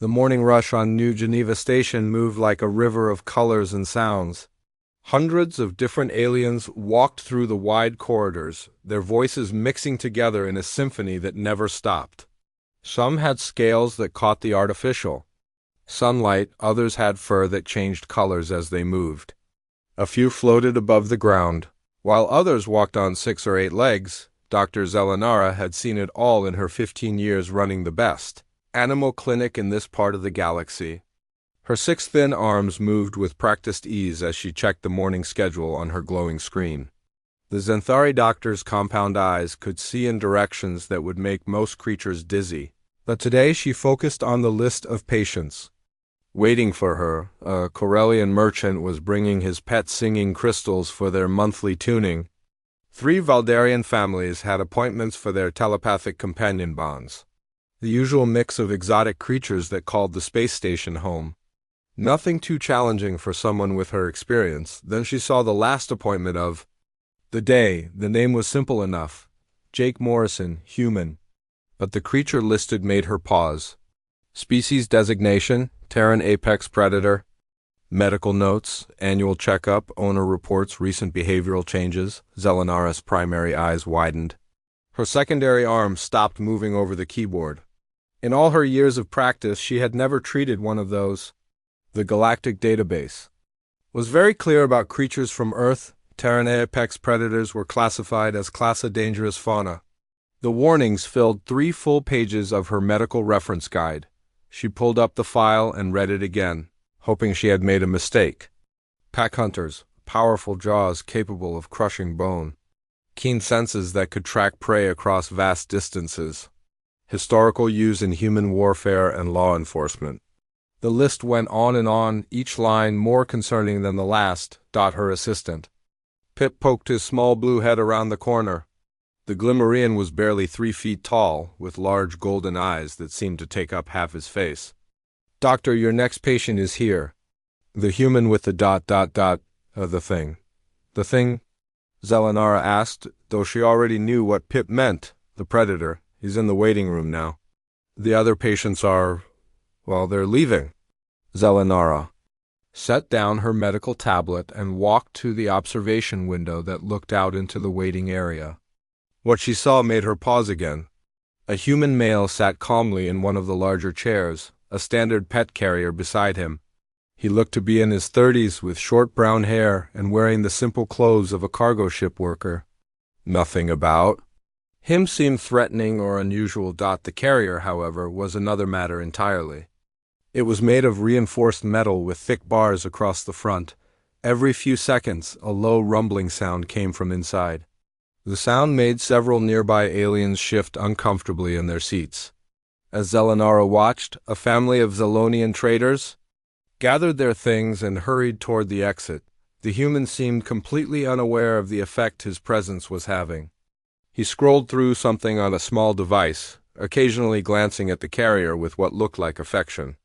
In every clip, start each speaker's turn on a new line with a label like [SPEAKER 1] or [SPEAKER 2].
[SPEAKER 1] The morning rush on New Geneva Station moved like a river of colors and sounds. Hundreds of different aliens walked through the wide corridors, their voices mixing together in a symphony that never stopped. Some had scales that caught the artificial sunlight, others had fur that changed colors as they moved. A few floated above the ground, while others walked on 6 or 8 legs. Dr. Zelenara had seen it all in her 15 years running the best animal clinic in this part of the galaxy. Her 6 thin arms moved with practiced ease as she checked the morning schedule on her glowing screen. The Xanthari doctor's compound eyes could see in directions that would make most creatures dizzy, but today she focused on the list of patients. Waiting for her, a Corellian merchant was bringing his pet singing crystals for their monthly tuning. 3 Valdarian families had appointments for their telepathic companion bonds. The usual mix of exotic creatures that called the space station home. Nothing too challenging for someone with her experience. Then she saw the last appointment of the day. The name was simple enough. Jake Morrison, human. But the creature listed made her pause. Species designation, Terran apex predator. Medical notes, annual checkup, owner reports recent behavioral changes. Zelenara's primary eyes widened. Her secondary arm stopped moving over the keyboard. In all her years of practice, she had never treated one of those. The Galactic database was very clear about creatures from Earth. Terran apex predators were classified as class A dangerous fauna. The warnings filled 3 full pages of her medical reference guide. She pulled up the file and read it again, hoping she had made a mistake. Pack hunters, powerful jaws capable of crushing bone. Keen senses that could track prey across vast distances. Historical use in human warfare and law enforcement. The list went on, each line more concerning than the last. Her assistant. Pip poked his small blue head around the corner. The Glimmerian was barely 3 feet tall, with large golden eyes that seemed to take up half his face. Doctor, your next patient is here. The human with the ... the thing. The thing? Zelenara asked, though she already knew what Pip meant. The predator. He's in the waiting room now. The other patients are... well, they're leaving. Zelenara set down her medical tablet and walked to the observation window that looked out into the waiting area. What she saw made her pause again. A human male sat calmly in one of the larger chairs, a standard pet carrier beside him. He looked to be in his 30s with short brown hair and wearing the simple clothes of a cargo ship worker. Nothing about him seemed threatening or unusual. The carrier, however, was another matter entirely. It was made of reinforced metal with thick bars across the front. Every few seconds, a low rumbling sound came from inside. The sound made several nearby aliens shift uncomfortably in their seats. As Zelenara watched, a family of Zelonian traders gathered their things and hurried toward the exit. The human seemed completely unaware of the effect his presence was having. He scrolled through something on a small device, occasionally glancing at the carrier with what looked like affection.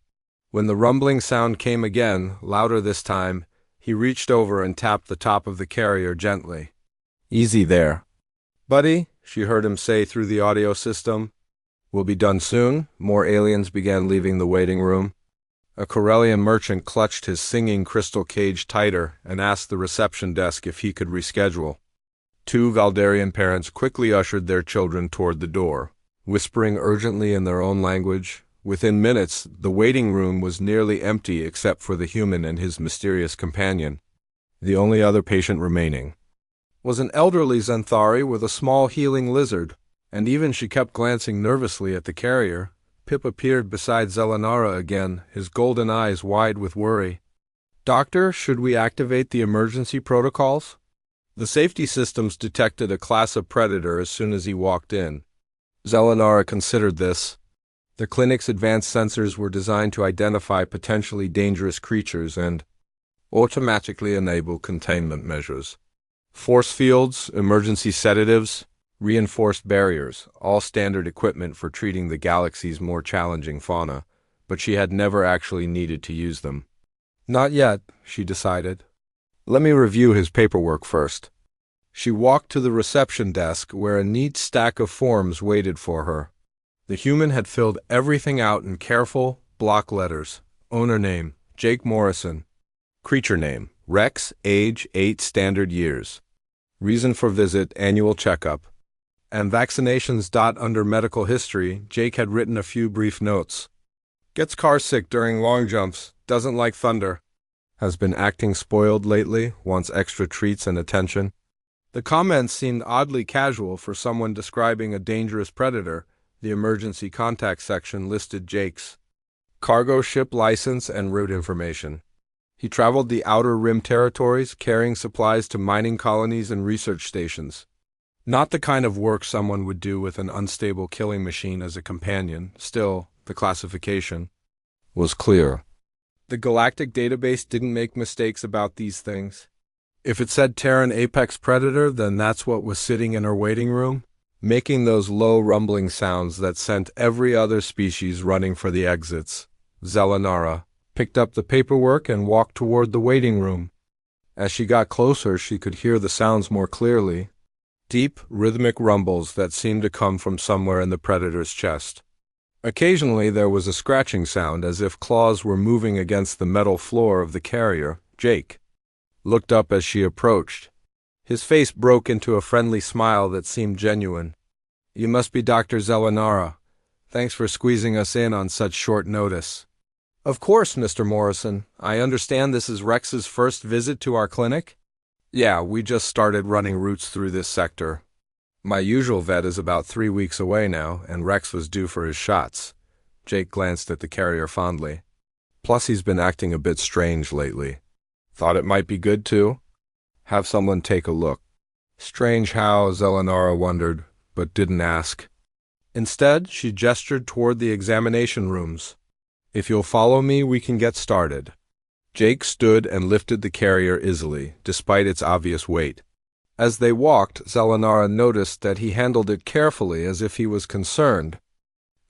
[SPEAKER 1] When the rumbling sound came again, louder this time, he reached over and tapped the top of the carrier gently. "Easy there, buddy," she heard him say through the audio system. "We'll be done soon." More aliens began leaving the waiting room. A Corellian merchant clutched his singing crystal cage tighter and asked the reception desk if he could reschedule. 2 Valdarian parents quickly ushered their children toward the door, whispering urgently in their own language. Within minutes, the waiting room was nearly empty except for the human and his mysterious companion. The only other patient remaining was an elderly Xanthari with a small healing lizard, and even she kept glancing nervously at the carrier. Pip appeared beside Zelenara again, his golden eyes wide with worry. "Doctor, should we activate the emergency protocols?" The safety systems detected a class of predator as soon as he walked in. Zelenara considered this. The clinic's advanced sensors were designed to identify potentially dangerous creatures and automatically enable containment measures. Force fields, emergency sedatives, reinforced barriers, all standard equipment for treating the galaxy's more challenging fauna, but she had never actually needed to use them. Not yet, she decided. Let me review his paperwork first. She walked to the reception desk where a neat stack of forms waited for her. The human had filled everything out in careful, block letters. Owner name, Jake Morrison. Creature name, Rex, age 8 standard years. Reason for visit, annual checkup. And vaccinations. Under medical history, Jake had written a few brief notes. Gets car sick during long jumps, doesn't like thunder. Has been acting spoiled lately, wants extra treats and attention. The comments seemed oddly casual for someone describing a dangerous predator. The emergency contact section listed Jake's cargo ship license and route information. He traveled the Outer Rim territories, carrying supplies to mining colonies and research stations. Not the kind of work someone would do with an unstable killing machine as a companion. Still, the classification was clear. The Galactic database didn't make mistakes about these things. If it said Terran apex predator, then that's what was sitting in her waiting room, making those low rumbling sounds that sent every other species running for the exits. Zelenara picked up the paperwork and walked toward the waiting room. As she got closer, she could hear the sounds more clearly. Deep, rhythmic rumbles that seemed to come from somewhere in the predator's chest. Occasionally there was a scratching sound as if claws were moving against the metal floor of the carrier. Jake looked up as she approached. His face broke into a friendly smile that seemed genuine. You must be Dr. Zelenara. Thanks for squeezing us in on such short notice. Of course, Mr. Morrison. I understand this is Rex's first visit to our clinic? Yeah, we just started running routes through this sector. My usual vet is about 3 weeks away now, and Rex was due for his shots. Jake glanced at the carrier fondly. Plus he's been acting a bit strange lately. Thought it might be good to have someone take a look. Strange how, Zelenara wondered, but didn't ask. Instead, she gestured toward the examination rooms. If you'll follow me, we can get started. Jake stood and lifted the carrier easily, despite its obvious weight. As they walked, Zelenara noticed that he handled it carefully as if he was concerned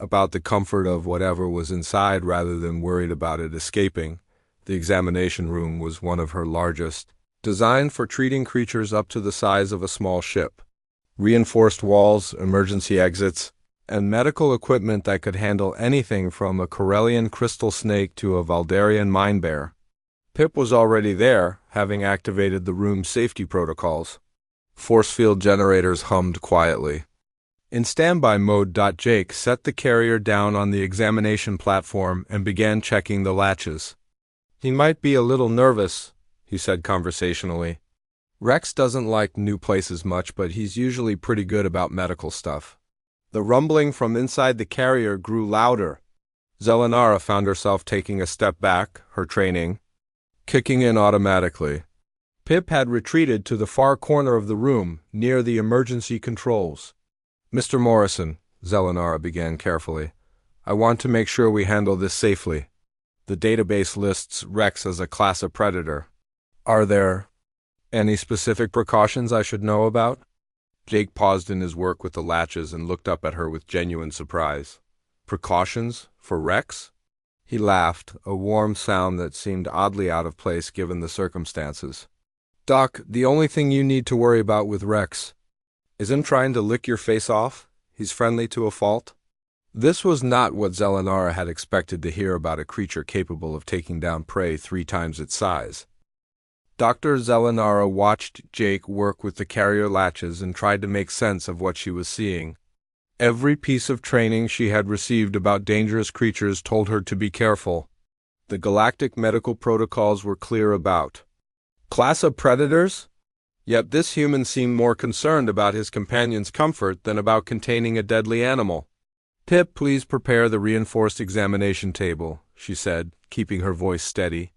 [SPEAKER 1] about the comfort of whatever was inside rather than worried about it escaping. The examination room was one of her largest, designed for treating creatures up to the size of a small ship. Reinforced walls, emergency exits, and medical equipment that could handle anything from a Corellian crystal snake to a Valdarian mine bear. Pip was already there, having activated the room's safety protocols. Force field generators hummed quietly. In standby mode, Jake set the carrier down on the examination platform and began checking the latches. He might be a little nervous, he said conversationally. Rex doesn't like new places much, but he's usually pretty good about medical stuff. The rumbling from inside the carrier grew louder. Zelenara found herself taking a step back, her training kicking in automatically. Pip had retreated to the far corner of the room, near the emergency controls. Mr. Morrison, Zelenara began carefully, I want to make sure we handle this safely. The database lists Rex as a class of predator. Are there any specific precautions I should know about? Jake paused in his work with the latches and looked up at her with genuine surprise. Precautions? For Rex? He laughed, a warm sound that seemed oddly out of place given the circumstances. Doc, the only thing you need to worry about with Rex is him trying to lick your face off. He's friendly to a fault. This was not what Zelenara had expected to hear about a creature capable of taking down prey 3 times its size. Dr. Zelenara watched Jake work with the carrier latches and tried to make sense of what she was seeing. Every piece of training she had received about dangerous creatures told her to be careful. The galactic medical protocols were clear about class of predators? Yet this human seemed more concerned about his companion's comfort than about containing a deadly animal. Pip, please prepare the reinforced examination table, she said, keeping her voice steady.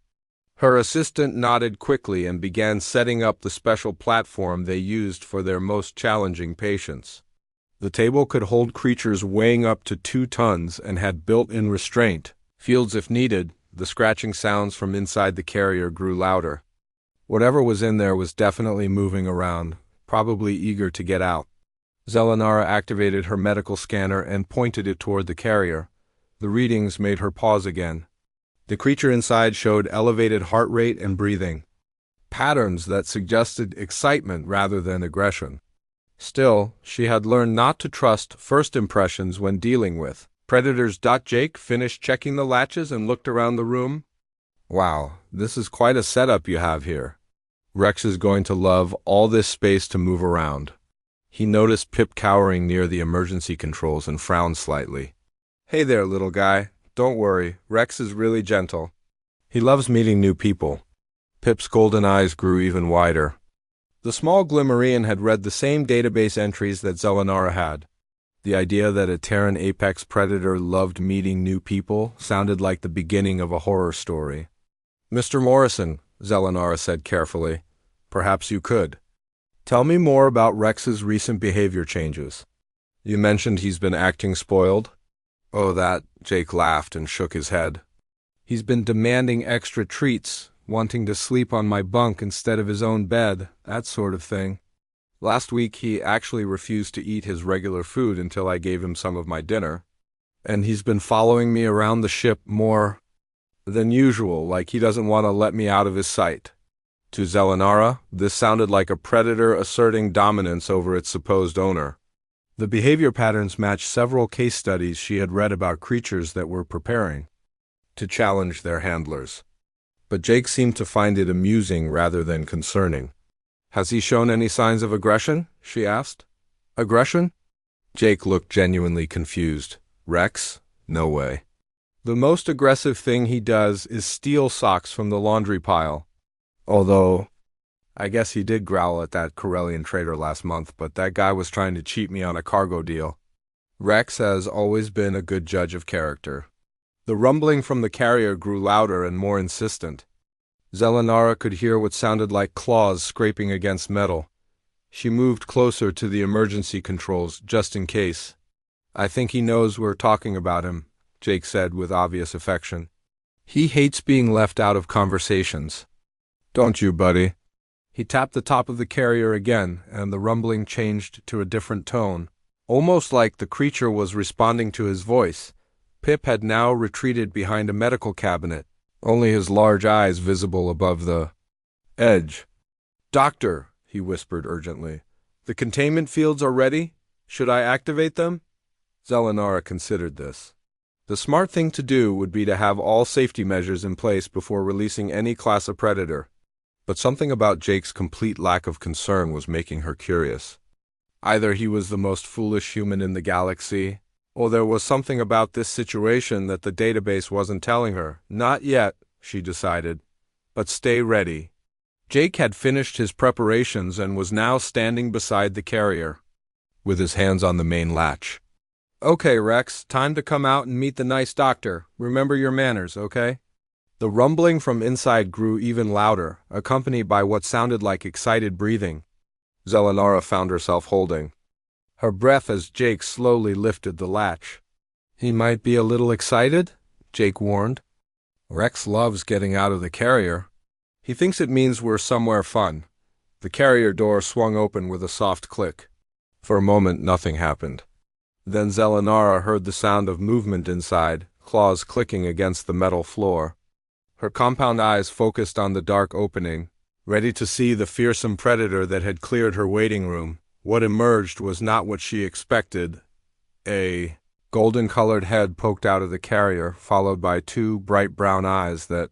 [SPEAKER 1] Her assistant nodded quickly and began setting up the special platform they used for their most challenging patients. The table could hold creatures weighing up to 2 tons and had built-in restraint fields if needed. The scratching sounds from inside the carrier grew louder. Whatever was in there was definitely moving around, probably eager to get out. Zelenara activated her medical scanner and pointed it toward the carrier. The readings made her pause again. The creature inside showed elevated heart rate and breathing, patterns that suggested excitement rather than aggression. Still, she had learned not to trust first impressions when dealing with Predators. Jake finished checking the latches and looked around the room. Wow, this is quite a setup you have here. Rex is going to love all this space to move around. He noticed Pip cowering near the emergency controls and frowned slightly. Hey there, little guy. Don't worry, Rex is really gentle. He loves meeting new people. Pip's golden eyes grew even wider. The small Glimmerian had read the same database entries that Zelenara had. The idea that a Terran apex predator loved meeting new people sounded like the beginning of a horror story. Mr. Morrison, Zelenara said carefully, perhaps you could. Tell me more about Rex's recent behavior changes. You mentioned he's been acting spoiled? Oh, that, Jake laughed and shook his head. He's been demanding extra treats, wanting to sleep on my bunk instead of his own bed, that sort of thing. Last week he actually refused to eat his regular food until I gave him some of my dinner. And he's been following me around the ship more than usual, like he doesn't want to let me out of his sight. To Zelenara, this sounded like a predator asserting dominance over its supposed owner. The behavior patterns matched several case studies she had read about creatures that were preparing to challenge their handlers. But Jake seemed to find it amusing rather than concerning. Has he shown any signs of aggression? She asked. Aggression? Jake looked genuinely confused. Rex? No way. The most aggressive thing he does is steal socks from the laundry pile. Although, I guess he did growl at that Corellian trader last month, but that guy was trying to cheat me on a cargo deal. Rex has always been a good judge of character. The rumbling from the carrier grew louder and more insistent. Zelenara could hear what sounded like claws scraping against metal. She moved closer to the emergency controls, just in case. I think he knows we're talking about him, Jake said with obvious affection. He hates being left out of conversations. Don't you, buddy? He tapped the top of the carrier again, and the rumbling changed to a different tone, almost like the creature was responding to his voice. Pip had now retreated behind a medical cabinet, only his large eyes visible above the edge. Doctor, he whispered urgently, the containment fields are ready? Should I activate them? Zelenara considered this. The smart thing to do would be to have all safety measures in place before releasing any class of predator. But something about Jake's complete lack of concern was making her curious. Either he was the most foolish human in the galaxy, or there was something about this situation that the database wasn't telling her. Not yet, she decided. But stay ready. Jake had finished his preparations and was now standing beside the carrier, with his hands on the main latch. Okay, Rex, time to come out and meet the nice doctor. Remember your manners, okay? The rumbling from inside grew even louder, accompanied by what sounded like excited breathing. Zelenara found herself holding her breath as Jake slowly lifted the latch. He might be a little excited, Jake warned. Rex loves getting out of the carrier. He thinks it means we're somewhere fun. The carrier door swung open with a soft click. For a moment, nothing happened. Then Zelenara heard the sound of movement inside, claws clicking against the metal floor. Her compound eyes focused on the dark opening, ready to see the fearsome predator that had cleared her waiting room. What emerged was not what she expected. A golden-colored head poked out of the carrier, followed by two bright brown eyes that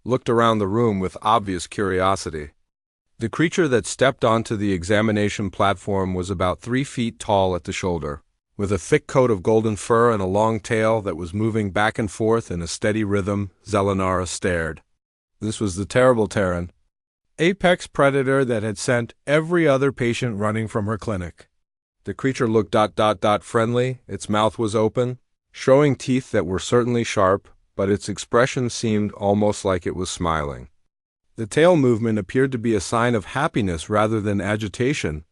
[SPEAKER 1] looked around the room with obvious curiosity. The creature that stepped onto the examination platform was about 3 feet tall at the shoulder, with a thick coat of golden fur and a long tail that was moving back and forth in a steady rhythm. Zelenara stared. This was the terrible Terran, apex predator that had sent every other patient running from her clinic. The creature looked friendly, its mouth was open, showing teeth that were certainly sharp, but its expression seemed almost like it was smiling. The tail movement appeared to be a sign of happiness rather than agitation.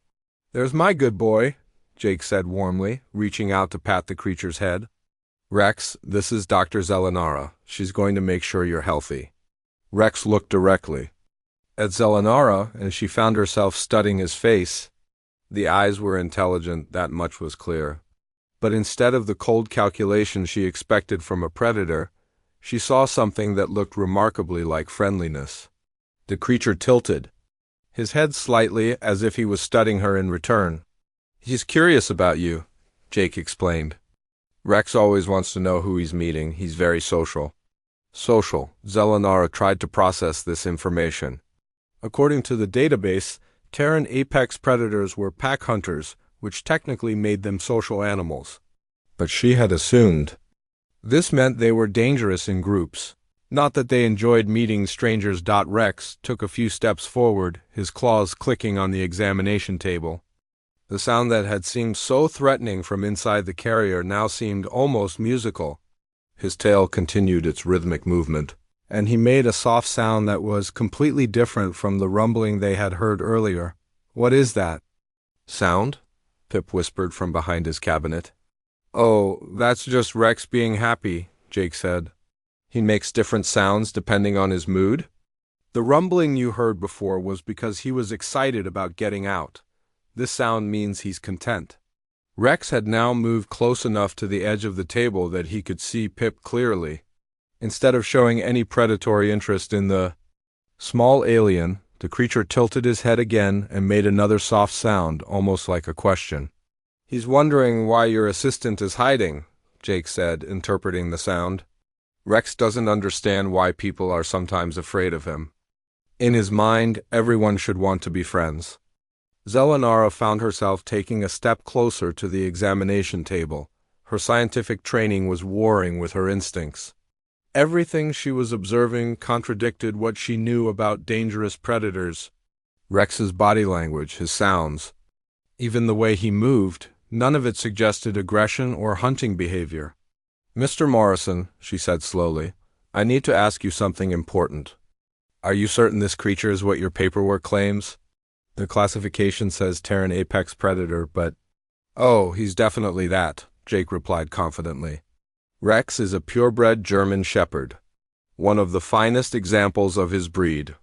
[SPEAKER 1] There's my good boy, Jake said warmly, reaching out to pat the creature's head. Rex, this is Dr. Zelenara. She's going to make sure you're healthy. Rex looked directly at Zelenara, and she found herself studying his face. The eyes were intelligent, that much was clear. But instead of the cold calculation she expected from a predator, she saw something that looked remarkably like friendliness. The creature tilted, his head slightly as if he was studying her in return. He's curious about you, Jake explained. Rex always wants to know who he's meeting. He's very social. Social. Zelenara tried to process this information. According to the database, Terran apex predators were pack hunters, which technically made them social animals. But she had assumed this meant they were dangerous in groups. Not that they enjoyed meeting strangers. Rex took a few steps forward, his claws clicking on the examination table. The sound that had seemed so threatening from inside the carrier now seemed almost musical. His tail continued its rhythmic movement, and he made a soft sound that was completely different from the rumbling they had heard earlier. "What is that sound?" Pip whispered from behind his cabinet. "Oh, that's just Rex being happy," Jake said. "He makes different sounds depending on his mood." "The rumbling you heard before was because he was excited about getting out. This sound means he's content." Rex had now moved close enough to the edge of the table that he could see Pip clearly. Instead of showing any predatory interest in the small alien, the creature tilted his head again and made another soft sound, almost like a question. "He's wondering why your assistant is hiding," Jake said, interpreting the sound. Rex doesn't understand why people are sometimes afraid of him. In his mind, everyone should want to be friends. Zelenara found herself taking a step closer to the examination table. Her scientific training was warring with her instincts. Everything she was observing contradicted what she knew about dangerous predators. Rex's body language, his sounds, even the way he moved, none of it suggested aggression or hunting behavior. "Mr. Morrison," she said slowly, "I need to ask you something important. Are you certain this creature is what your paperwork claims? The classification says Terran apex predator, but—" "Oh, he's definitely that," Jake replied confidently. "Rex is a purebred German shepherd, one of the finest examples of his breed,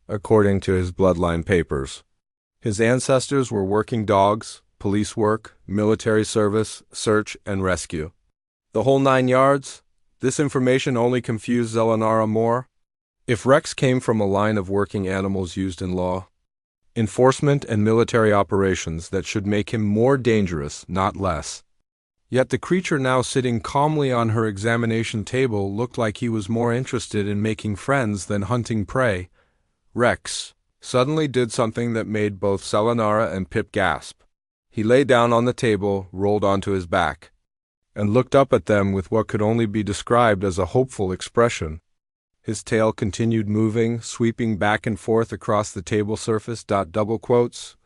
[SPEAKER 1] according to his bloodline papers. His ancestors were working dogs, police work, military service, search and rescue. The whole 9 yards. This information only confused Zelenara more. If Rex came from a line of working animals used in law enforcement and military operations, that should make him more dangerous, not less. Yet the creature now sitting calmly on her examination table looked like he was more interested in making friends than hunting prey. Rex suddenly did something that made both Zelenara and Pip gasp. He lay down on the table, rolled onto his back, and looked up at them with what could only be described as a hopeful expression. His tail continued moving, sweeping back and forth across the table surface. Double quotes.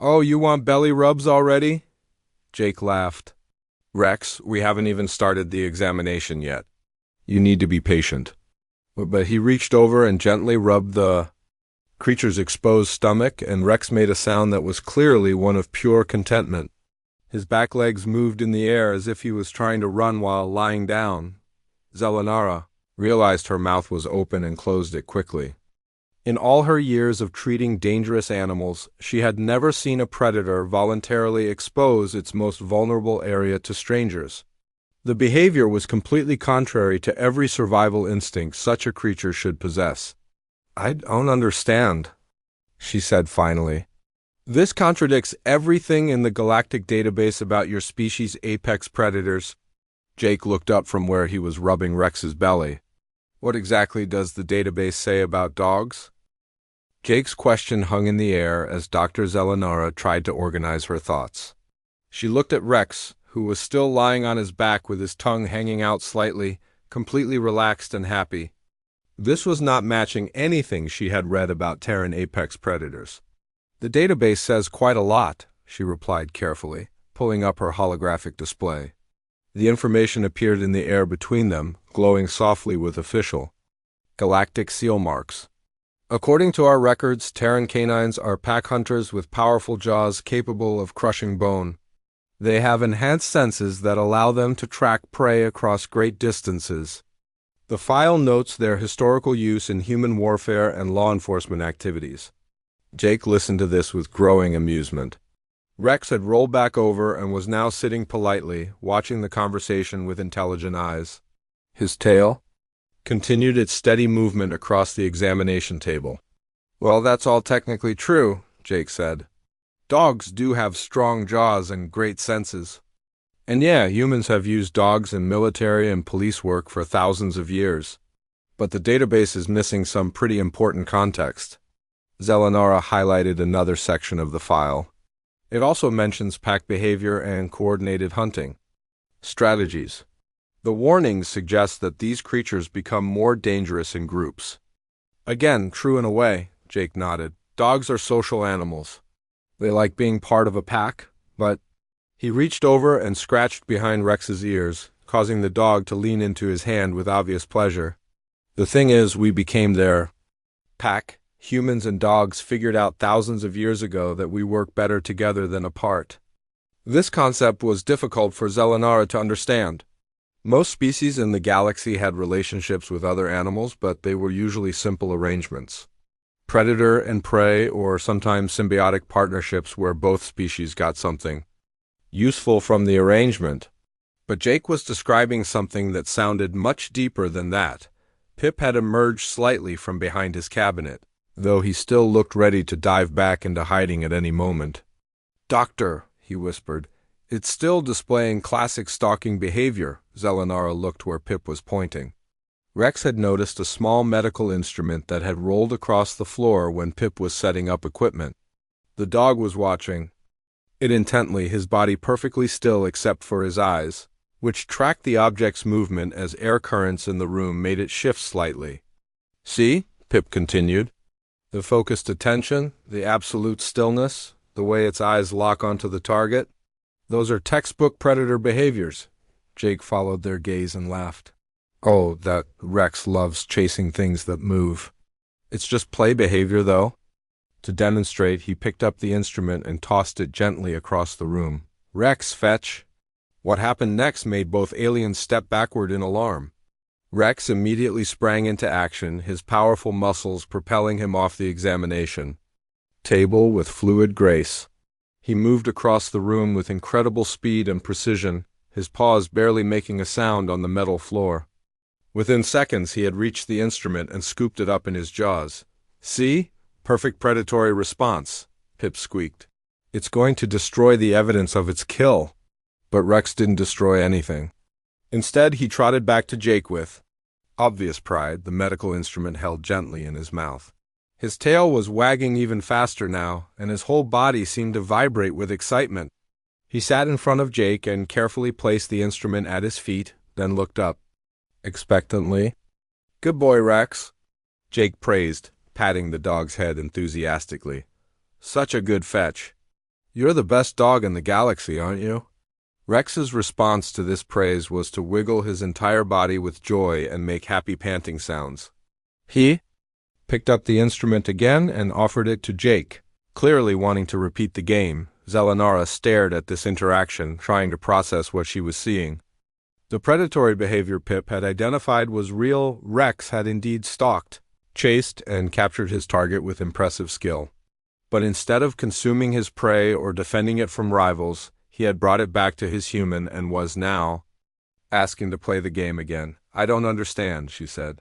[SPEAKER 1] "Oh, you want belly rubs already?" Jake laughed. "Rex, we haven't even started the examination yet. You need to be patient." But he reached over and gently rubbed the creature's exposed stomach, and Rex made a sound that was clearly one of pure contentment. His back legs moved in the air as if he was trying to run while lying down. Zelenara realized her mouth was open and closed it quickly. In all her years of treating dangerous animals, she had never seen a predator voluntarily expose its most vulnerable area to strangers. The behavior was completely contrary to every survival instinct such a creature should possess. "I don't understand," she said finally. "This contradicts everything in the Galactic database about your species' apex predators." Jake looked up from where he was rubbing Rex's belly. "What exactly does the database say about dogs?" Jake's question hung in the air as Dr. Zelenara tried to organize her thoughts. She looked at Rex, who was still lying on his back with his tongue hanging out slightly, completely relaxed and happy. This was not matching anything she had read about Terran apex predators. "The database says quite a lot," she replied carefully, pulling up her holographic display. The information appeared in the air between them, glowing softly with official galactic seal marks. "According to our records, Terran canines are pack hunters with powerful jaws capable of crushing bone. They have enhanced senses that allow them to track prey across great distances. The file notes their historical use in human warfare and law enforcement activities." Jake listened to this with growing amusement. Rex had rolled back over and was now sitting politely, watching the conversation with intelligent eyes. His tail continued its steady movement across the examination table. "Well, that's all technically true," Jake said. "Dogs do have strong jaws and great senses. And yeah, humans have used dogs in military and police work for thousands of years. But the database is missing some pretty important context. Zelenara highlighted another section of the file. It also mentions pack behavior and coordinated hunting strategies. The warnings suggest that these creatures become more dangerous in groups. Again, true in a way, Jake nodded. Dogs are social animals. They like being part of a pack, but he reached over and scratched behind Rex's ears, causing the dog to lean into his hand with obvious pleasure. The thing is, we became their pack. Humans and dogs figured out thousands of years ago that we work better together than apart. This concept was difficult for Zelenara to understand. Most species in the galaxy had relationships with other animals, but they were usually simple arrangements. Predator and prey, or sometimes symbiotic partnerships where both species got something useful from the arrangement. But Jake was describing something that sounded much deeper than that. Pip had emerged slightly from behind his cabinet, though he still looked ready to dive back into hiding at any moment. "Doctor," he whispered, "it's still displaying classic stalking behavior." Zelenara looked where Pip was pointing. Rex had noticed a small medical instrument that had rolled across the floor when Pip was setting up equipment. The dog was watching it intently, his body perfectly still except for his eyes, which tracked the object's movement as air currents in the room made it shift slightly. "See?" Pip continued. "The focused attention, the absolute stillness, the way its eyes lock onto the target. Those are textbook predator behaviors." Jake followed their gaze and laughed. "Oh, that Rex loves chasing things that move. It's just play behavior, though." To demonstrate, he picked up the instrument and tossed it gently across the room. "Rex, fetch." What happened next made both aliens step backward in alarm. Rex immediately sprang into action, his powerful muscles propelling him off the examination table with fluid grace. He moved across the room with incredible speed and precision, his paws barely making a sound on the metal floor. Within seconds, he had reached the instrument and scooped it up in his jaws. "See? Perfect predatory response," Pip squeaked. "It's going to destroy the evidence of its kill." But Rex didn't destroy anything. Instead, he trotted back to Jake with obvious pride, the medical instrument held gently in his mouth. His tail was wagging even faster now, and his whole body seemed to vibrate with excitement. He sat in front of Jake and carefully placed the instrument at his feet, then looked up expectantly. "Good boy, Rex," Jake praised, patting the dog's head enthusiastically. "Such a good fetch. You're the best dog in the galaxy, aren't you?" Rex's response to this praise was to wiggle his entire body with joy and make happy panting sounds. He picked up the instrument again and offered it to Jake, clearly wanting to repeat the game. Zelenara stared at this interaction, trying to process what she was seeing. The predatory behavior Pip had identified was real. Rex had indeed stalked, chased, and captured his target with impressive skill. But instead of consuming his prey or defending it from rivals, he had brought it back to his human and was now asking to play the game again. "I don't understand," she said.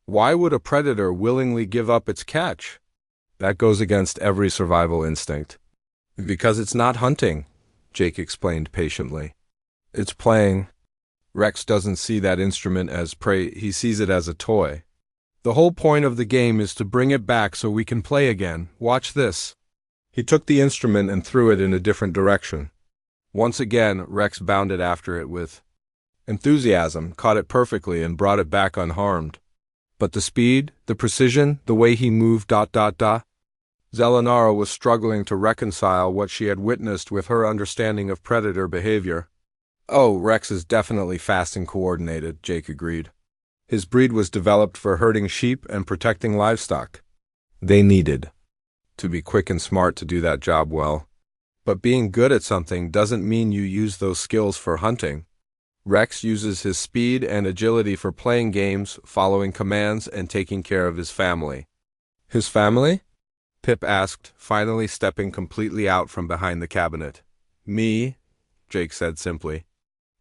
[SPEAKER 1] "Why would a predator willingly give up its catch? That goes against every survival instinct." "Because it's not hunting," Jake explained patiently. "It's playing. Rex doesn't see that instrument as prey, he sees it as a toy. The whole point of the game is to bring it back so we can play again. Watch this." He took the instrument and threw it in a different direction. Once again, Rex bounded after it with enthusiasm, caught it perfectly, and brought it back unharmed. But the speed, the precision, the way he moved... Zelenara was struggling to reconcile what she had witnessed with her understanding of predator behavior. "Oh, Rex is definitely fast and coordinated," Jake agreed. "His breed was developed for herding sheep and protecting livestock. They needed to be quick and smart to do that job well. But being good at something doesn't mean you use those skills for hunting. Rex uses his speed and agility for playing games, following commands, and taking care of his family." "His family?" Pip asked, finally stepping completely out from behind the cabinet. "Me," Jake said simply.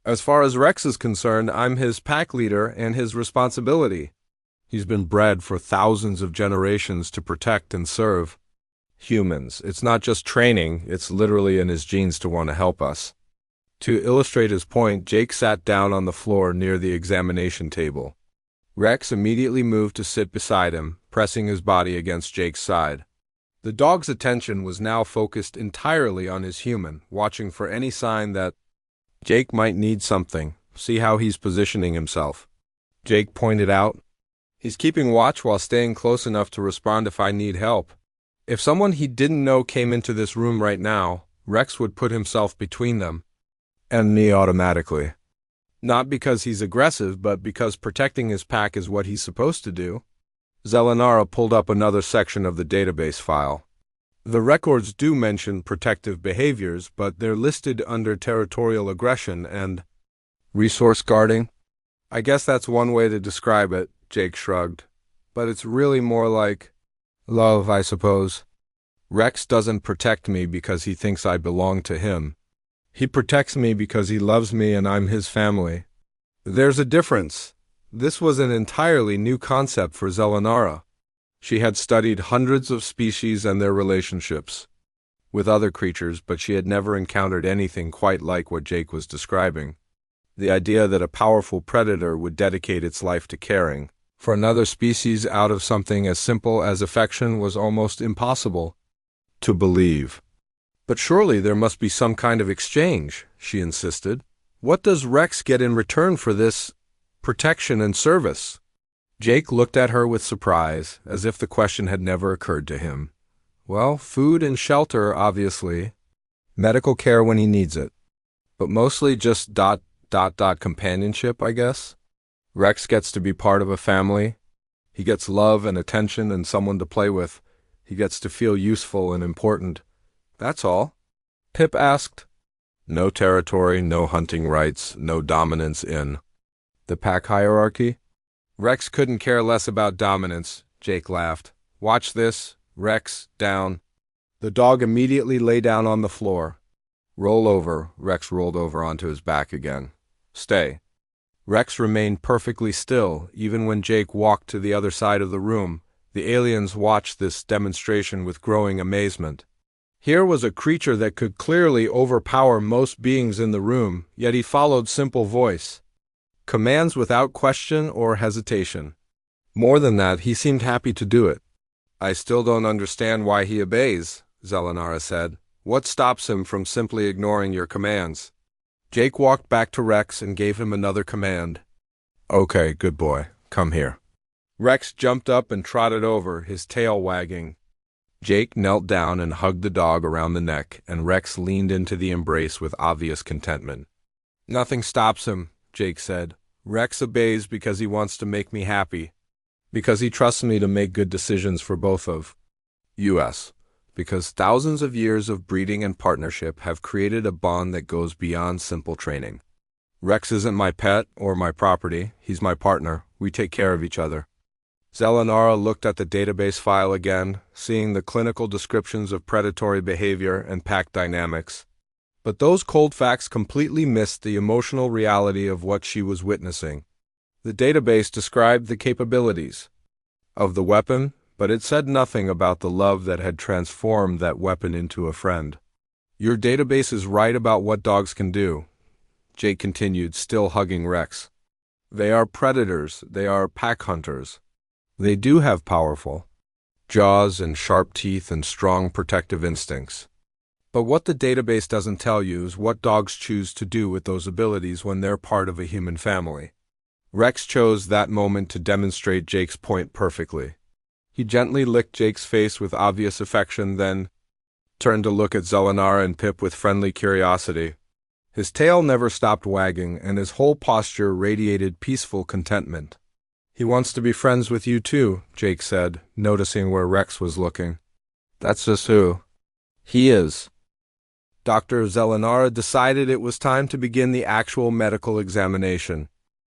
[SPEAKER 1] "As far as Rex is concerned, I'm his pack leader and his responsibility. He's been bred for thousands of generations to protect and serve humans. It's not just training, it's literally in his genes to want to help us." To illustrate his point, Jake sat down on the floor near the examination table. Rex immediately moved to sit beside him, pressing his body against Jake's side. The dog's attention was now focused entirely on his human, watching for any sign that Jake might need something. See how he's positioning himself, Jake pointed out. He's keeping watch while staying close enough to respond if I need help. If someone he didn't know came into this room right now, Rex would put himself between them and me automatically. Not because he's aggressive, but because protecting his pack is what he's supposed to do. Zelenara pulled up another section of the database file. The records do mention protective behaviors, but they're listed under territorial aggression and resource guarding. I guess that's one way to describe it, Jake shrugged. But it's really more like love, I suppose. Rex doesn't protect me because he thinks I belong to him. He protects me because he loves me and I'm his family. There's a difference. This was an entirely new concept for Zelenara. She had studied hundreds of species and their relationships with other creatures, but she had never encountered anything quite like what Jake was describing. The idea that a powerful predator would dedicate its life to caring for another species out of something as simple as affection was almost impossible to believe. But surely there must be some kind of exchange, she insisted. What does Rex get in return for this protection and service? Jake looked at her with surprise, as if the question had never occurred to him. Well, food and shelter, obviously. Medical care when he needs it. But mostly just companionship, I guess. Rex gets to be part of a family. He gets love and attention and someone to play with. He gets to feel useful and important. That's all. Pip asked. No territory, no hunting rights, no dominance in the pack hierarchy? Rex couldn't care less about dominance, Jake laughed. Watch this. Rex, down. The dog immediately lay down on the floor. Roll over. Rex rolled over onto his back again. Stay. Rex remained perfectly still, even when Jake walked to the other side of the room. The aliens watched this demonstration with growing amazement. Here was a creature that could clearly overpower most beings in the room, yet he followed simple voice. Commands without question or hesitation. More than that, he seemed happy to do it. I still don't understand why he obeys, Zelenara said. What stops him from simply ignoring your commands? Jake walked back to Rex and gave him another command. Okay, good boy. Come here. Rex jumped up and trotted over, his tail wagging. Jake knelt down and hugged the dog around the neck, and Rex leaned into the embrace with obvious contentment. Nothing stops him, Jake said. Rex obeys because he wants to make me happy. Because he trusts me to make good decisions for both of us. Because thousands of years of breeding and partnership have created a bond that goes beyond simple training. Rex isn't my pet or my property. He's my partner. We take care of each other. Zelenara looked at the database file again, seeing the clinical descriptions of predatory behavior and pack dynamics. But those cold facts completely missed the emotional reality of what she was witnessing. The database described the capabilities of the weapon, but it said nothing about the love that had transformed that weapon into a friend. Your database is right about what dogs can do, Jake continued, still hugging Rex. They are predators. They are pack hunters. They do have powerful jaws and sharp teeth and strong protective instincts. But what the database doesn't tell you is what dogs choose to do with those abilities when they're part of a human family. Rex chose that moment to demonstrate Jake's point perfectly. He gently licked Jake's face with obvious affection, then turned to look at Zelenara and Pip with friendly curiosity. His tail never stopped wagging, and his whole posture radiated peaceful contentment. He wants to be friends with you too, Jake said, noticing where Rex was looking. That's just who he is. Dr. Zelenara decided it was time to begin the actual medical examination.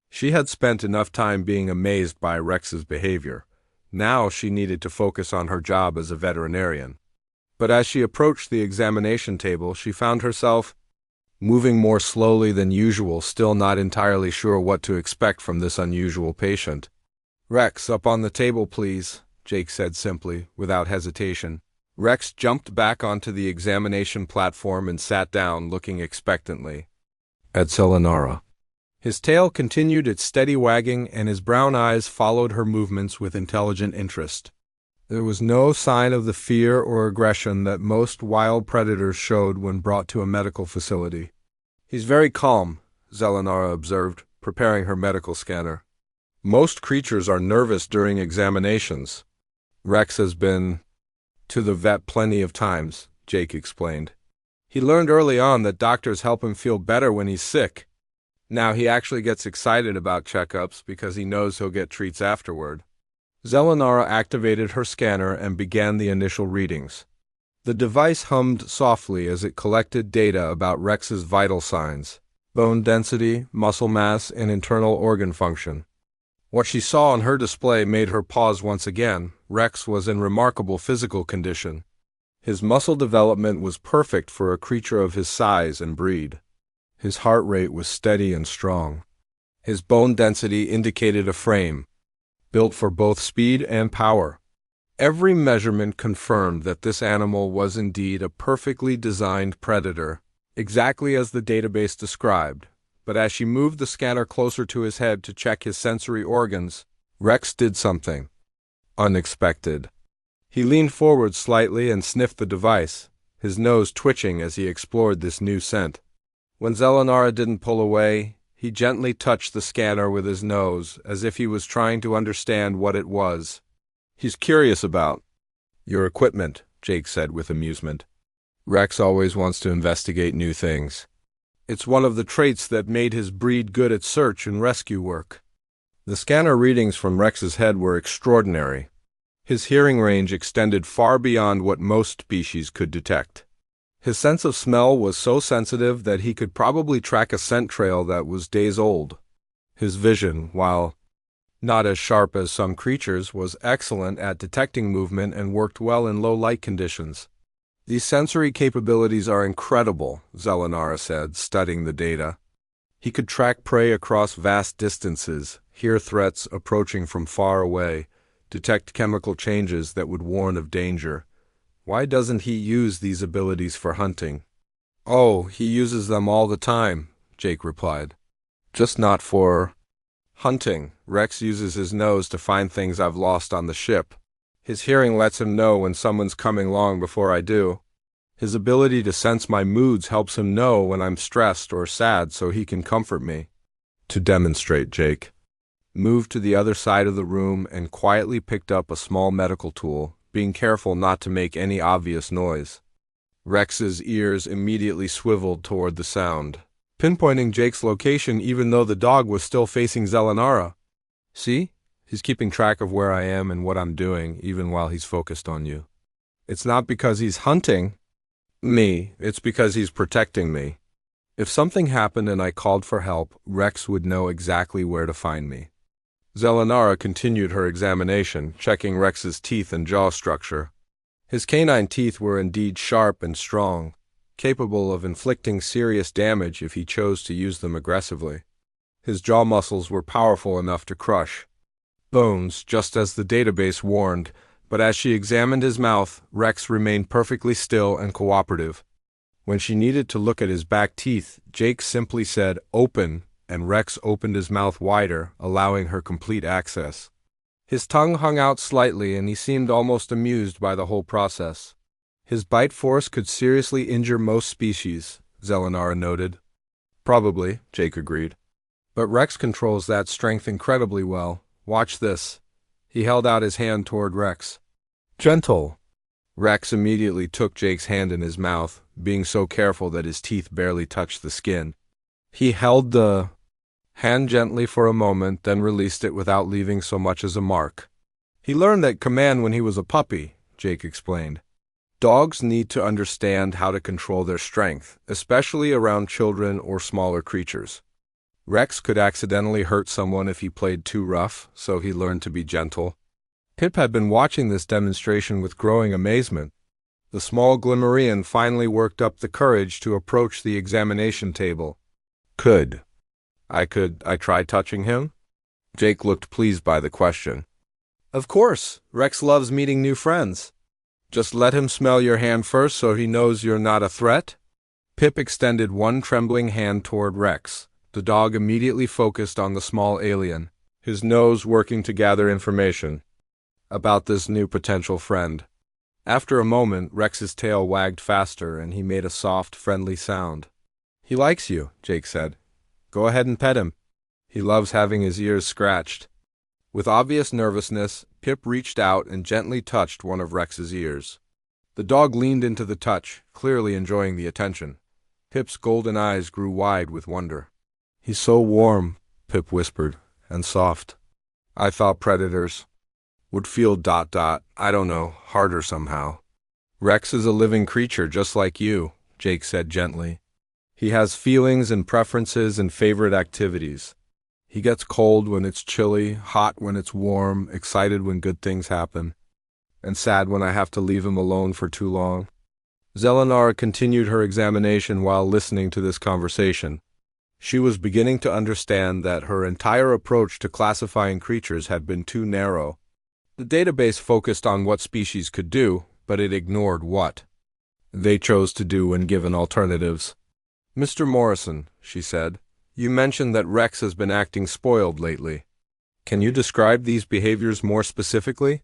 [SPEAKER 1] She had spent enough time being amazed by Rex's behavior. Now she needed to focus on her job as a veterinarian. But as she approached the examination table, she found herself moving more slowly than usual, still not entirely sure what to expect from this unusual patient. Rex, up on the table, please, Jake said simply, without hesitation. Rex jumped back onto the examination platform and sat down, looking expectantly. at Selenara. His tail continued its steady wagging, and his brown eyes followed her movements with intelligent interest. There was no sign of the fear or aggression that most wild predators showed when brought to a medical facility. "He's very calm," Selenara observed, preparing her medical scanner. "Most creatures are nervous during examinations. Rex has been to the vet plenty of times," Jake explained. "He learned early on that doctors help him feel better when he's sick. Now he actually gets excited about checkups because he knows he'll get treats afterward." Selenara activated her scanner and began the initial readings. The device hummed softly as it collected data about Rex's vital signs: bone density, muscle mass, and internal organ function. What she saw on her display made her pause once again. Rex was in remarkable physical condition. His muscle development was perfect for a creature of his size and breed. His heart rate was steady and strong. His bone density indicated a frame built for both speed and power. Every measurement confirmed that this animal was indeed a perfectly designed predator, exactly as the database described. But as she moved the scanner closer to his head to check his sensory organs, Rex did something unexpected. He leaned forward slightly and sniffed the device, his nose twitching as he explored this new scent. When Selenara didn't pull away, he gently touched the scanner with his nose, as if he was trying to understand what it was. "He's curious about your equipment," Jake said with amusement. "Rex always wants to investigate new things. It's one of the traits that made his breed good at search and rescue work." The scanner readings from Rex's head were extraordinary. His hearing range extended far beyond what most species could detect. His sense of smell was so sensitive that he could probably track a scent trail that was days old. His vision, while not as sharp as some creatures, was excellent at detecting movement and worked well in low light conditions. "These sensory capabilities are incredible," Selenara said, studying the data. He could track prey across vast distances, hear threats approaching from far away, detect chemical changes that would warn of danger. Why doesn't he use these abilities for hunting? "Oh, he uses them all the time," Jake replied. "Just not for hunting. Rex uses his nose to find things I've lost on the ship. His hearing lets him know when someone's coming long before I do. His ability to sense my moods helps him know when I'm stressed or sad so he can comfort me." To demonstrate, Jake moved to the other side of the room and quietly picked up a small medical tool, being careful not to make any obvious noise. Rex's ears immediately swiveled toward the sound, pinpointing Jake's location even though the dog was still facing Selenara. "See? He's keeping track of where I am and what I'm doing, even while he's focused on you. It's not because he's hunting me, it's because he's protecting me. If something happened and I called for help, Rex would know exactly where to find me." Selenara continued her examination, checking Rex's teeth and jaw structure. His canine teeth were indeed sharp and strong, capable of inflicting serious damage if he chose to use them aggressively. His jaw muscles were powerful enough to crush bones, just as the database warned, but as she examined his mouth, Rex remained perfectly still and cooperative. When she needed to look at his back teeth, Jake simply said, "Open," and Rex opened his mouth wider, allowing her complete access. His tongue hung out slightly, and he seemed almost amused by the whole process. "His bite force could seriously injure most species," Selenara noted. "Probably," Jake agreed. "But Rex controls that strength incredibly well. Watch this." He held out his hand toward Rex. "Gentle." Rex immediately took Jake's hand in his mouth, being so careful that his teeth barely touched the skin. He held the hand gently for a moment, then released it without leaving so much as a mark. "He learned that command when he was a puppy," Jake explained. "Dogs need to understand how to control their strength, especially around children or smaller creatures. Rex could accidentally hurt someone if he played too rough, so he learned to be gentle." Pip had been watching this demonstration with growing amazement. The small Glimmerian finally worked up the courage to approach the examination table. Could I try touching him?" Jake looked pleased by the question. "Of course. Rex loves meeting new friends. Just let him smell your hand first so he knows you're not a threat." Pip extended one trembling hand toward Rex. The dog immediately focused on the small alien, his nose working to gather information about this new potential friend. After a moment, Rex's tail wagged faster and he made a soft, friendly sound. "He likes you," Jake said. "Go ahead and pet him. He loves having his ears scratched." With obvious nervousness, Pip reached out and gently touched one of Rex's ears. The dog leaned into the touch, clearly enjoying the attention. Pip's golden eyes grew wide with wonder. "He's so warm," Pip whispered, "and soft. I thought predators would feel I don't know, harder somehow." "Rex is a living creature just like you," Jake said gently. "He has feelings and preferences and favorite activities. He gets cold when it's chilly, hot when it's warm, excited when good things happen, and sad when I have to leave him alone for too long." Zelenara continued her examination while listening to this conversation. She was beginning to understand that her entire approach to classifying creatures had been too narrow. The database focused on what species could do, but it ignored what they chose to do when given alternatives. "Mr. Morrison," she said, "you mentioned that Rex has been acting spoiled lately. Can you describe these behaviors more specifically?"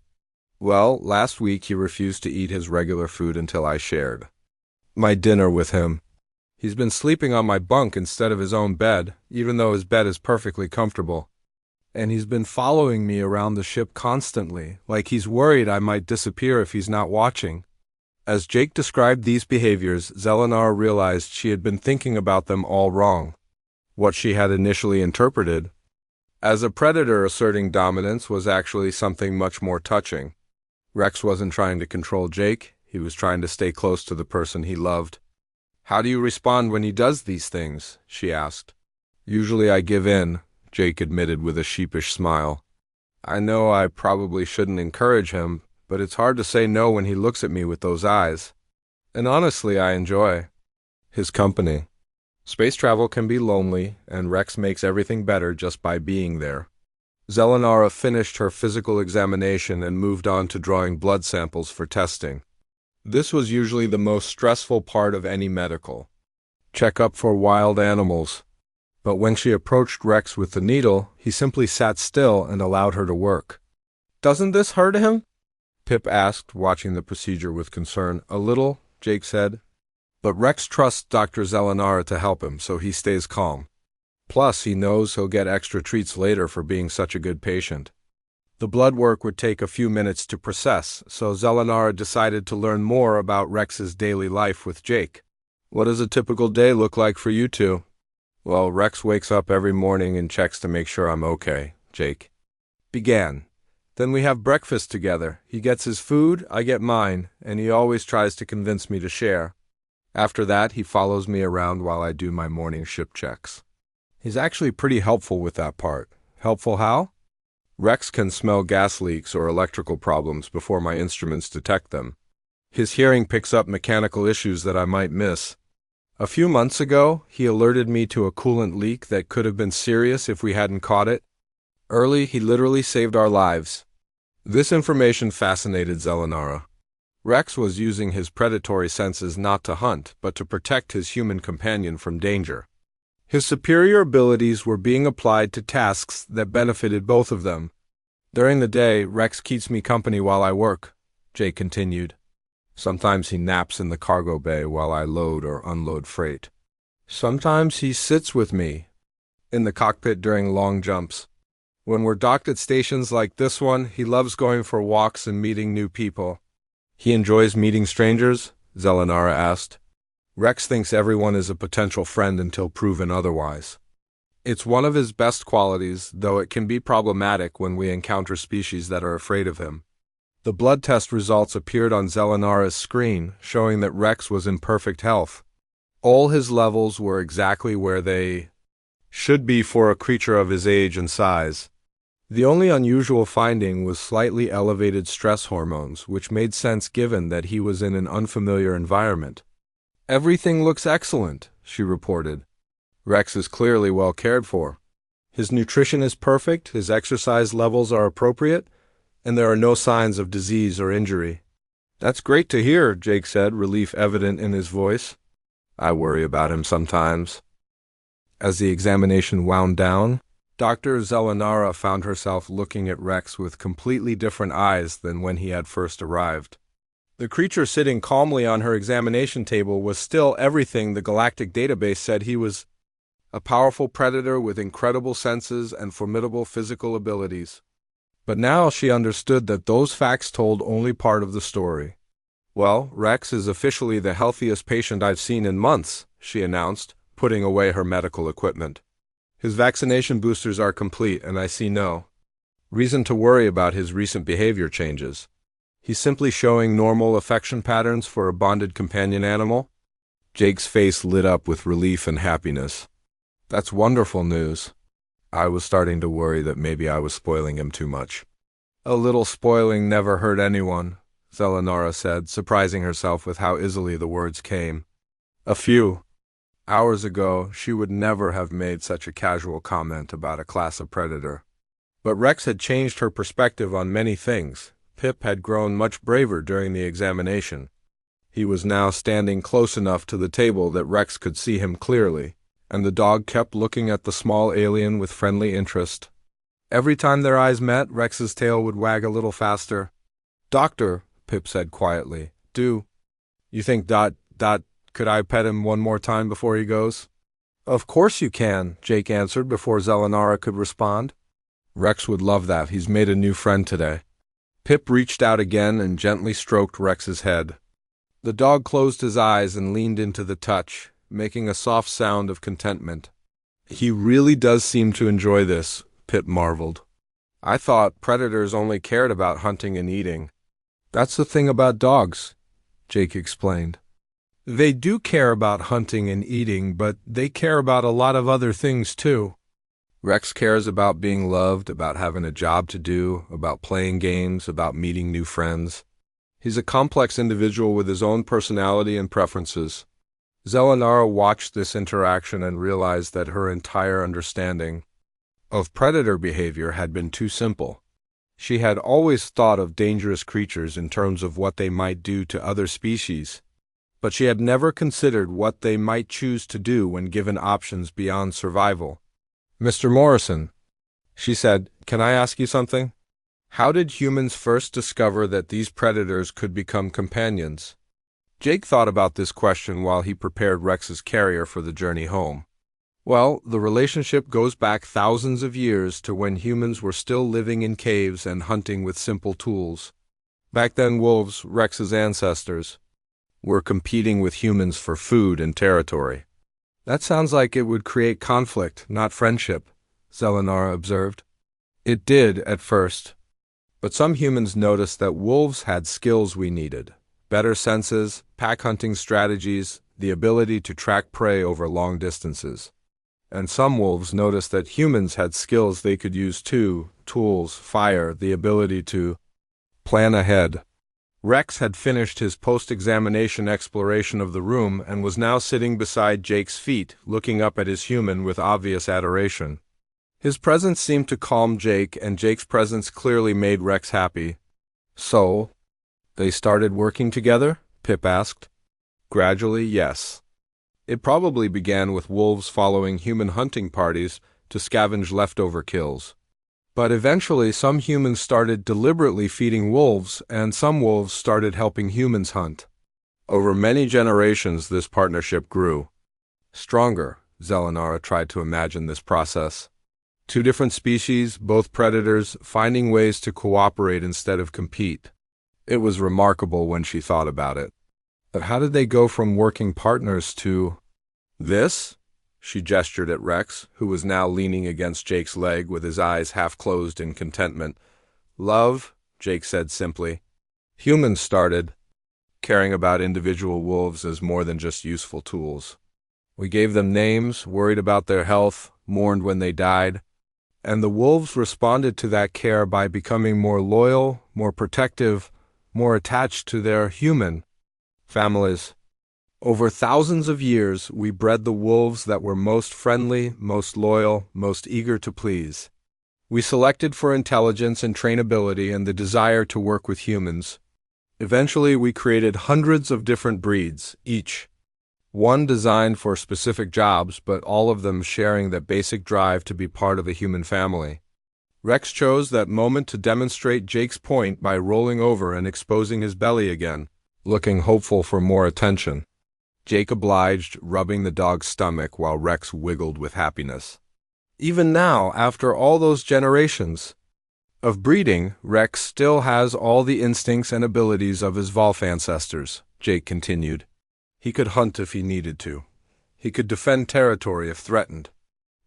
[SPEAKER 1] "Well, last week he refused to eat his regular food until I shared my dinner with him. He's been sleeping on my bunk instead of his own bed, even though his bed is perfectly comfortable. And he's been following me around the ship constantly, like he's worried I might disappear if he's not watching." As Jake described these behaviors, Zelenara realized she had been thinking about them all wrong. What she had initially interpreted as a predator asserting dominance was actually something much more touching. Rex wasn't trying to control Jake, he was trying to stay close to the person he loved. "How do you respond when he does these things?" she asked. "Usually I give in," Jake admitted with a sheepish smile. "I know I probably shouldn't encourage him, but it's hard to say no when he looks at me with those eyes. And honestly, I enjoy his company. Space travel can be lonely, and Rex makes everything better just by being there." Zelenara finished her physical examination and moved on to drawing blood samples for testing. This was usually the most stressful part of any medical checkup for wild animals. But when she approached Rex with the needle, he simply sat still and allowed her to work. "Doesn't this hurt him?" Pip asked, watching the procedure with concern. "A little," Jake said. "But Rex trusts Dr. Zelenara to help him, so he stays calm. Plus, he knows he'll get extra treats later for being such a good patient." The blood work would take a few minutes to process, so Zelenara decided to learn more about Rex's daily life with Jake. "What does a typical day look like for you two?" "Well, Rex wakes up every morning and checks to make sure I'm okay," Jake began. "Then we have breakfast together. He gets his food, I get mine, and he always tries to convince me to share. After that, he follows me around while I do my morning ship checks. He's actually pretty helpful with that part." "Helpful how?" "Rex can smell gas leaks or electrical problems before my instruments detect them. His hearing picks up mechanical issues that I might miss. A few months ago, he alerted me to a coolant leak that could have been serious if we hadn't caught it. Early, he literally saved our lives." This information fascinated Zelenara. Rex was using his predatory senses not to hunt, but to protect his human companion from danger. His superior abilities were being applied to tasks that benefited both of them. "During the day, Rex keeps me company while I work," Jake continued. "Sometimes he naps in the cargo bay while I load or unload freight. Sometimes he sits with me in the cockpit during long jumps. When we're docked at stations like this one, he loves going for walks and meeting new people." "He enjoys meeting strangers?" Zelenara asked. "Rex thinks everyone is a potential friend until proven otherwise. It's one of his best qualities, though it can be problematic when we encounter species that are afraid of him." The blood test results appeared on Zelenara's screen, showing that Rex was in perfect health. All his levels were exactly where they should be for a creature of his age and size. The only unusual finding was slightly elevated stress hormones, which made sense given that he was in an unfamiliar environment. "Everything looks excellent," she reported. "Rex is clearly well cared for. His nutrition is perfect, his exercise levels are appropriate, and there are no signs of disease or injury." "That's great to hear," Jake said, relief evident in his voice. I worry about him sometimes. As the examination wound down, Dr. Zelenara found herself looking at Rex with completely different eyes than when he had first arrived. The creature sitting calmly on her examination table was still everything the Galactic database said he was: a powerful predator with incredible senses and formidable physical abilities. But now she understood that those facts told only part of the story. "Well, Rex is officially the healthiest patient I've seen in months," she announced, putting away her medical equipment. "His vaccination boosters are complete, and I see no reason to worry about his recent behavior changes. He's simply showing normal affection patterns for a bonded companion animal." Jake's face lit up with relief and happiness. "That's wonderful news. I was starting to worry that maybe I was spoiling him too much." "A little spoiling never hurt anyone," Zelenara said, surprising herself with how easily the words came. A few hours ago, she would never have made such a casual comment about a class of predator. But Rex had changed her perspective on many things. Pip had grown much braver during the examination. He was now standing close enough to the table that Rex could see him clearly, and the dog kept looking at the small alien with friendly interest. Every time their eyes met, Rex's tail would wag a little faster. "Doctor," Pip said quietly, "do you think could I pet him one more time before he goes?" "Of course you can," Jake answered before Zelenara could respond. "Rex would love that. He's made a new friend today." Pip reached out again and gently stroked Rex's head. The dog closed his eyes and leaned into the touch, making a soft sound of contentment. "He really does seem to enjoy this," Pip marveled. "I thought predators only cared about hunting and eating." "That's the thing about dogs," Jake explained. "They do care about hunting and eating, but they care about a lot of other things too. Rex cares about being loved, about having a job to do, about playing games, about meeting new friends. He's a complex individual with his own personality and preferences." Zelenara watched this interaction and realized that her entire understanding of predator behavior had been too simple. She had always thought of dangerous creatures in terms of what they might do to other species, but she had never considered what they might choose to do when given options beyond survival. "Mr. Morrison," she said, "can I ask you something? How did humans first discover that these predators could become companions?" Jake thought about this question while he prepared Rex's carrier for the journey home. "Well, the relationship goes back thousands of years to when humans were still living in caves and hunting with simple tools. Back then, wolves, Rex's ancestors, were competing with humans for food and territory." "That sounds like it would create conflict, not friendship," Zelenara observed. "It did at first. But some humans noticed that wolves had skills we needed: better senses, pack hunting strategies, the ability to track prey over long distances. And some wolves noticed that humans had skills they could use too: tools, fire, the ability to plan ahead." Rex had finished his post-examination exploration of the room and was now sitting beside Jake's feet, looking up at his human with obvious adoration. His presence seemed to calm Jake, and Jake's presence clearly made Rex happy. "So, they started working together?" Pip asked. "Gradually, yes. It probably began with wolves following human hunting parties to scavenge leftover kills. But eventually some humans started deliberately feeding wolves, and some wolves started helping humans hunt. Over many generations, this partnership grew stronger." Zelenara tried to imagine this process. Two different species, both predators, finding ways to cooperate instead of compete. It was remarkable when she thought about it. But how did they go from working partners to this? She gestured at Rex, who was now leaning against Jake's leg with his eyes half closed in contentment. "Love," Jake said simply. "Humans started caring about individual wolves as more than just useful tools. We gave them names, worried about their health, mourned when they died, and the wolves responded to that care by becoming more loyal, more protective, more attached to their human families. Over thousands of years, we bred the wolves that were most friendly, most loyal, most eager to please. We selected for intelligence and trainability and the desire to work with humans. Eventually, we created hundreds of different breeds, each One designed for specific jobs, but all of them sharing that basic drive to be part of a human family. Rex chose that moment to demonstrate Jake's point by rolling over and exposing his belly again, looking hopeful for more attention. Jake obliged, rubbing the dog's stomach while Rex wiggled with happiness. Even now, after all those generations of breeding, Rex still has all the instincts and abilities of his Volf ancestors, Jake continued. He could hunt if he needed to. He could defend territory if threatened.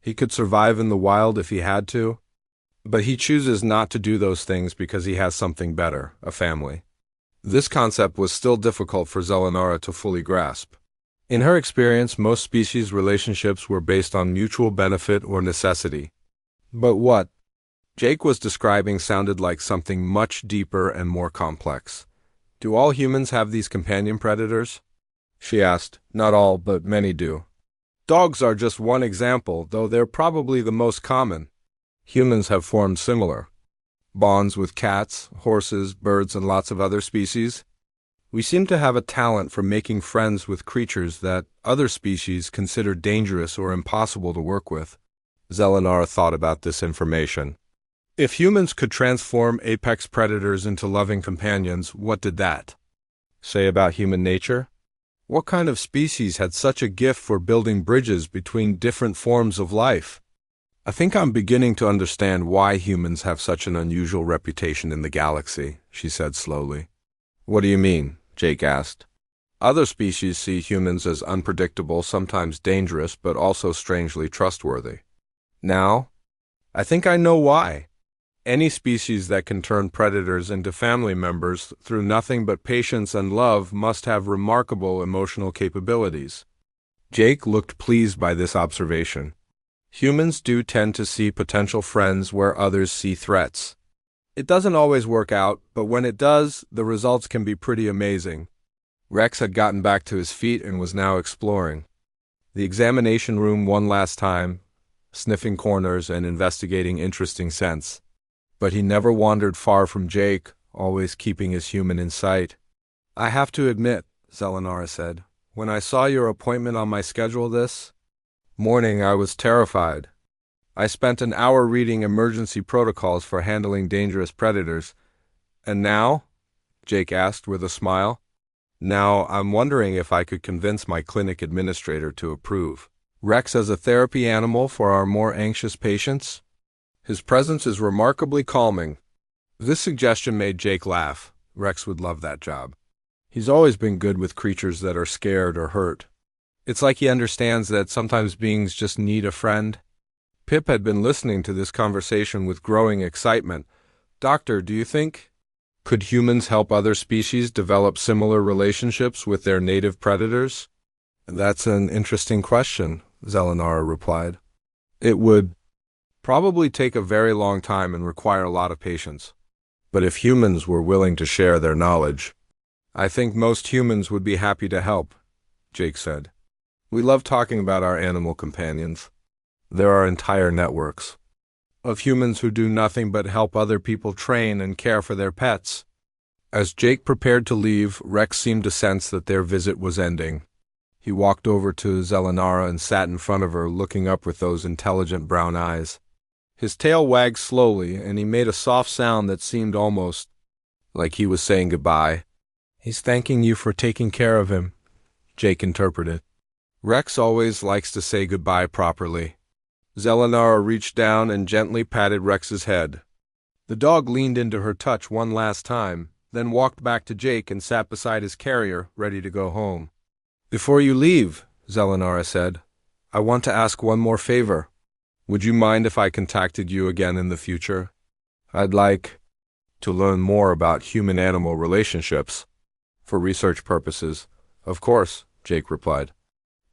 [SPEAKER 1] He could survive in the wild if he had to. But he chooses not to do those things because he has something better, a family. This concept was still difficult for Zelenara to fully grasp. In her experience, most species relationships were based on mutual benefit or necessity. But what Jake was describing sounded like something much deeper and more complex. Do all humans have these companion predators? She asked. Not all, but many do. Dogs are just one example, though they're probably the most common. Humans have formed similar bonds with cats, horses, birds, and lots of other species. We seem to have a talent for making friends with creatures that other species consider dangerous or impossible to work with. Zelenara thought about this information. If humans could transform apex predators into loving companions, what did that say about human nature? What kind of species had such a gift for building bridges between different forms of life? I think I'm beginning to understand why humans have such an unusual reputation in the galaxy, she said slowly. What do you mean? Jake asked. Other species see humans as unpredictable, sometimes dangerous, but also strangely trustworthy. Now, I think I know why. Any species that can turn predators into family members through nothing but patience and love must have remarkable emotional capabilities. Jake looked pleased by this observation. Humans do tend to see potential friends where others see threats. It doesn't always work out, but when it does, the results can be pretty amazing. Rex had gotten back to his feet and was now exploring the examination room one last time, sniffing corners and investigating interesting scents. But he never wandered far from Jake, always keeping his human in sight. I have to admit, Zelenara said, when I saw your appointment on my schedule this morning, I was terrified. I spent an hour reading emergency protocols for handling dangerous predators. And now? Jake asked with a smile. Now, I'm wondering if I could convince my clinic administrator to approve Rex as a therapy animal for our more anxious patients. His presence is remarkably calming. This suggestion made Jake laugh. Rex would love that job. He's always been good with creatures that are scared or hurt. It's like he understands that sometimes beings just need a friend. Pip had been listening to this conversation with growing excitement. Doctor, do you think could humans help other species develop similar relationships with their native predators? That's an interesting question, Zelenara replied. It would probably take a very long time and require a lot of patience. But if humans were willing to share their knowledge, I think most humans would be happy to help, Jake said. We love talking about our animal companions. There are entire networks of humans who do nothing but help other people train and care for their pets. As Jake prepared to leave, Rex seemed to sense that their visit was ending. He walked over to Zelenara and sat in front of her, looking up with those intelligent brown eyes. His tail wagged slowly, and he made a soft sound that seemed almost like he was saying goodbye. He's thanking you for taking care of him, Jake interpreted. Rex always likes to say goodbye properly. Zelenara reached down and gently patted Rex's head. The dog leaned into her touch one last time, then walked back to Jake and sat beside his carrier, ready to go home. Before you leave, Zelenara said, I want to ask one more favor. Would you mind if I contacted you again in the future? I'd like to learn more about human-animal relationships. For research purposes. Of course, Jake replied.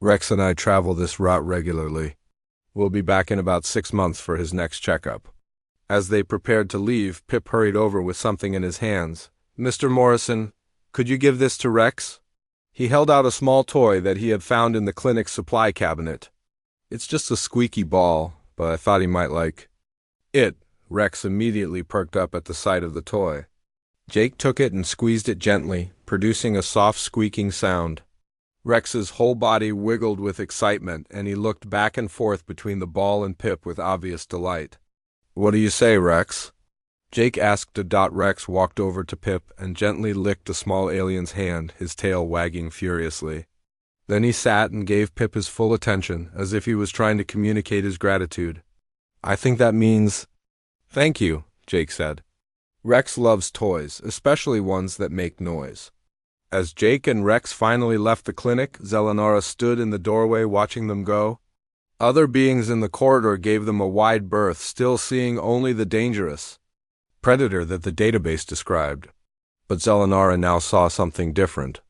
[SPEAKER 1] Rex and I travel this route regularly. We'll be back in about 6 months for his next checkup. As they prepared to leave, Pip hurried over with something in his hands. Mr. Morrison, could you give this to Rex? He held out a small toy that he had found in the clinic's supply cabinet. It's just a squeaky ball, but I thought he might like it. Rex immediately perked up at the sight of the toy. Jake took it and squeezed it gently, producing a soft squeaking sound. Rex's whole body wiggled with excitement, and he looked back and forth between the ball and Pip with obvious delight. "What do you say, Rex?" Jake asked. Rex walked over to Pip and gently licked the small alien's hand, his tail wagging furiously. Then he sat and gave Pip his full attention, as if he was trying to communicate his gratitude. "I think that means—" "Thank you," Jake said. Rex loves toys, especially ones that make noise. As Jake and Rex finally left the clinic, Zelenara stood in the doorway watching them go. Other beings in the corridor gave them a wide berth, still seeing only the dangerous predator that the database described. But Zelenara now saw something different.